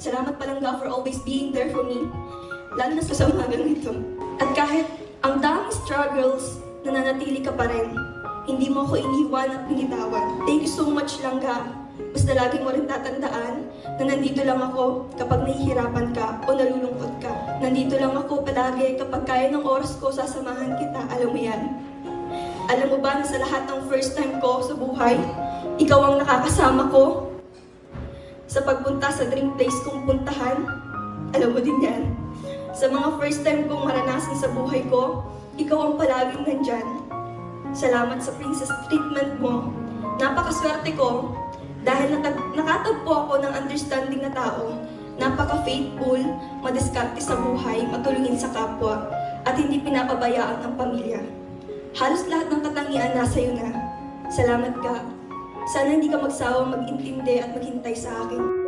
Salamat Palangga for always being there for me, lalo na sa mga ganito. At kahit ang daming struggles, nananatili ka pa rin. Hindi mo ako iniwan at binitawan. Thank you so much, Langga. Basta lagi mo rin tatandaan na nandito lang ako kapag nahihirapan ka o nalulungkot ka. Nandito lang ako palagi kapag kaya ng oras ko, sasamahan kita. Alam mo yan. Alam mo ba na sa lahat ng first time ko sa buhay, ikaw ang nakakasama ko sa pagpunta sa dream place kong puntahan? Alam mo din yan. Sa mga first time kong maranasan sa buhay ko, ikaw ang palaging nandyan. Salamat sa princess treatment mo. Napakaswerte ko dahil nakatagpo ako ng understanding na tao. Napaka-faithful, madiskarte sa buhay, matulungin sa kapwa, at hindi pinapabayaan ang pamilya. Halos lahat ng katangian nasa iyo na. Salamat ka. Sana hindi ka magsawang mag-intindi at maghintay sa akin.